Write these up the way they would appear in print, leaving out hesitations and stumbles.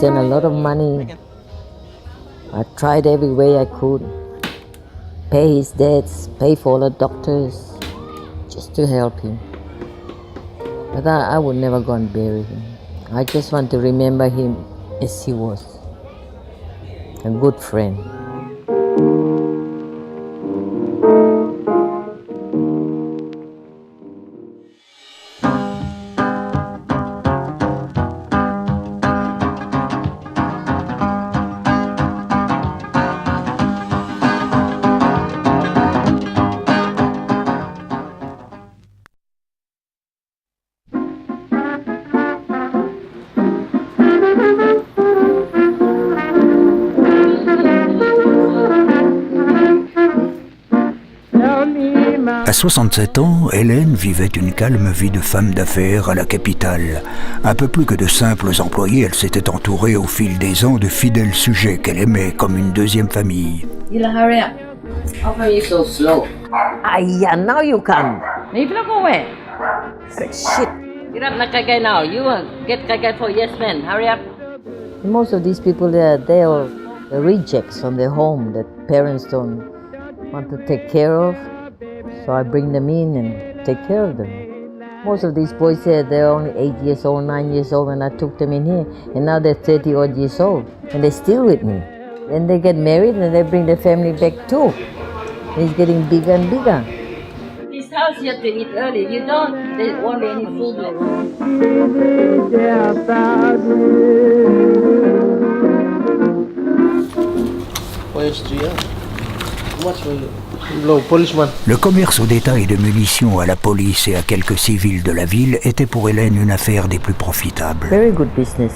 sent a lot of money. I tried every way I could. Pay his debts, pay for all the doctors, just to help him. But I would never go and bury him. I just want to remember him as he was, a good friend. À 67 ans, Hélène vivait une calme vie de femme d'affaires à la capitale. Un peu plus que de simples employés, elle s'était entourée au fil des ans de fidèles sujets qu'elle aimait comme une deuxième famille. Hurry up. How come you so slow? Yeah, now you come. You not go where? Shit. Get up, Nakagai now. You get Kagai for yes man. Hurry up. Most of these people, they are the rejects from their home that parents don't want to take care of. So I bring them in and take care of them. Most of these boys here, they're only 8 years old, 9 years old when I took them in here. And now they're 30 odd years old. And they're still with me. Then they get married and they bring their family back too. And it's getting bigger and bigger. This house you have to eat early. If you don't, there won't be any food left. Where's GL? What's for you? Low policeman. Le commerce au détail de munitions à la police et à quelques civils de la ville était pour Hélène une affaire des plus profitables. Very good business.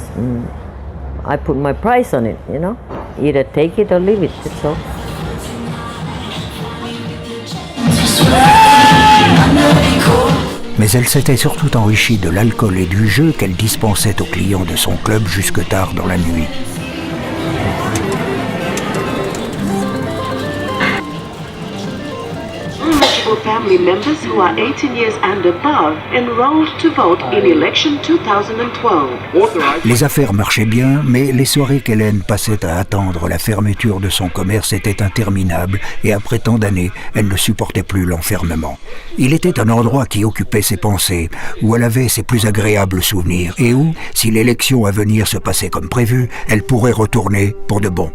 I put my price on it, you know. Either take it or leave it, that's all. Mais elle s'était surtout enrichie de l'alcool et du jeu qu'elle dispensait aux clients de son club jusque tard dans la nuit. Family members who are 18 years and above enrolled to vote in election 2012. Les affaires marchaient bien, mais les soirées qu'Hélène passait à attendre la fermeture de son commerce étaient interminables et après tant d'années, elle ne supportait plus l'enfermement. Il était un endroit qui occupait ses pensées, où elle avait ses plus agréables souvenirs et où, si l'élection à venir se passait comme prévu, elle pourrait retourner pour de bon.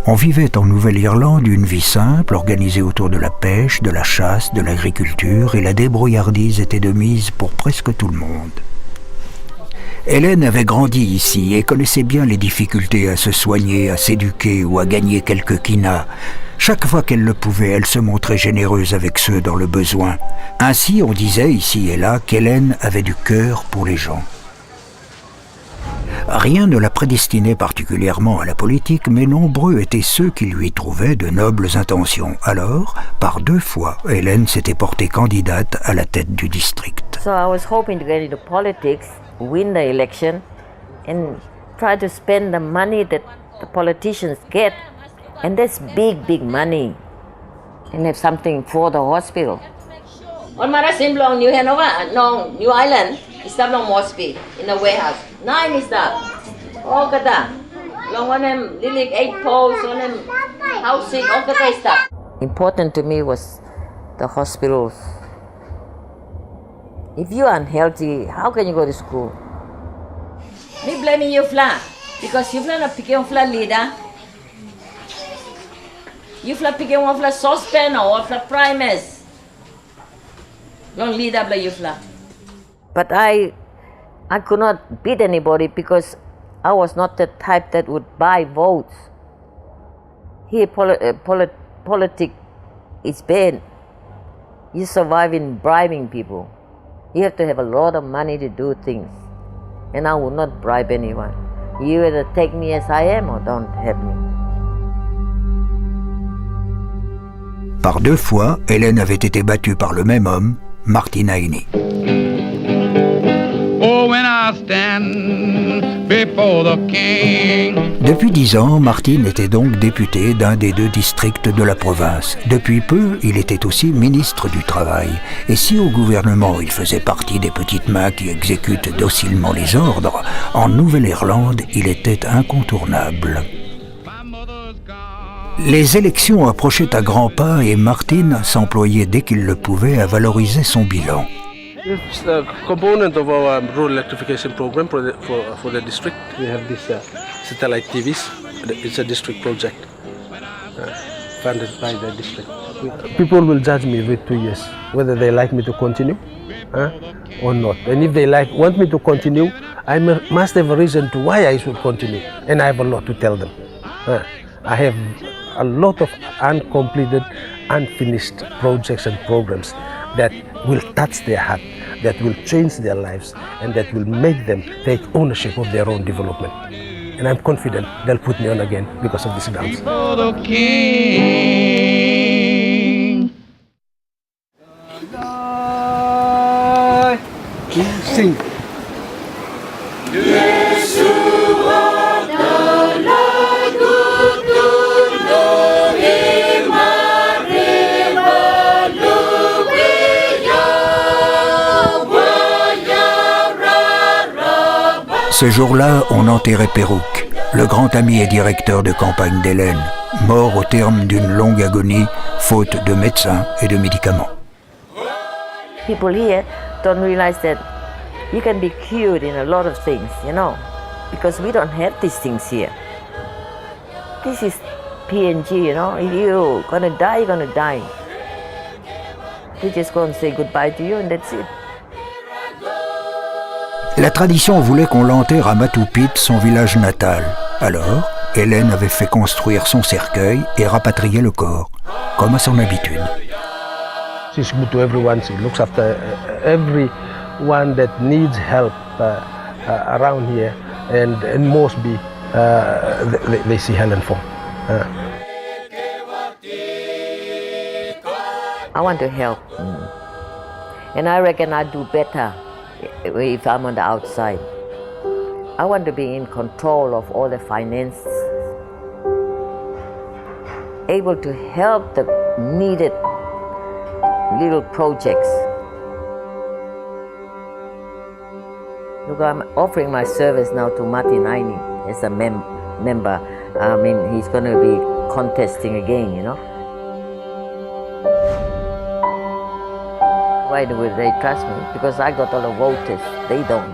On vivait en Nouvelle-Irlande une vie simple, organisée autour de la pêche, de la chasse, de l'agriculture, et la débrouillardise était de mise pour presque tout le monde. Hélène avait grandi ici et connaissait bien les difficultés à se soigner, à s'éduquer ou à gagner quelques quinas. Chaque fois qu'elle le pouvait, elle se montrait généreuse avec ceux dans le besoin. Ainsi, on disait ici et là qu'Hélène avait du cœur pour les gens. Rien ne la prédestinait particulièrement à la politique, mais nombreux étaient ceux qui lui trouvaient de nobles intentions. Alors, par 2 fois, Hélène s'était portée candidate à la tête du district. So I was hoping to get into politics, win the election, and try to spend the money that the politicians get. And that's big, big money. And have something for the hospital. On Marasim long New Hanover, no New Island, is that long Mosby in the warehouse. 9 is that. Oh, kata. Long one them lilik 8 poles, on them housing, all kata stuff. Important to me was the hospitals. If you're unhealthy, how can you go to school? Me blaming you flat because you flat not picking on flat leader. You flat picking one flat saucepan or flat primers. Long leader blame you flat. But I could not beat anybody because I was not the type that would buy votes. Here, politics is bad. You survive in bribing people. You have to have a lot of money to do things. And I would not bribe anyone. You either take me as I am or don't have me. Par 2 fois, Hélène avait été battue par le même homme, Martin Heine. Oh, when I stand before the king. Depuis 10 ans, Martin était donc député d'un des 2 districts de la province. Depuis peu, il était aussi ministre du Travail. Et si au gouvernement il faisait partie des petites mains qui exécutent docilement les ordres, en Nouvelle-Irlande, il était incontournable. Les élections approchaient à grands pas et Martin s'employait dès qu'il le pouvait à valoriser son bilan. It's a component of our rural electrification program for the district. We have this satellite TVs. It's a district project funded by the district. People will judge me with 2 years whether they like me to continue or not. And if they want me to continue, I must have a reason to why I should continue, and I have a lot to tell them. I have a lot of uncompleted, unfinished projects and programs that will touch their heart, that will change their lives, and that will make them take ownership of their own development. And I'm confident they'll put me on again because of these grounds. Before the king. Sing. Ce jour-là, on enterrait Pérouque, le grand ami et directeur de campagne d'Hélène, mort au terme d'une longue agonie, faute de médecins et de médicaments. People here don't realize that you can be cured in a lot of things, because we don't have these things here. This is PNG, If you're gonna die, you're gonna die. They just go and say goodbye to you and that's it. La tradition voulait qu'on l'enterre à Matupit, son village natal. Alors, Hélène avait fait construire son cercueil et rapatrier le corps, comme à son habitude. She's good to everyone. She looks after everyone that needs help around here, and Mosby, they see Helen for. I want to help. And I reckon I'd do better if I'm on the outside. I want to be in control of all the finances, able to help the needed little projects. Look, I'm offering my service now to Martin Aini as a member. I mean, he's going to be contesting again, Why would they trust me? Because I got all the voters. They don't.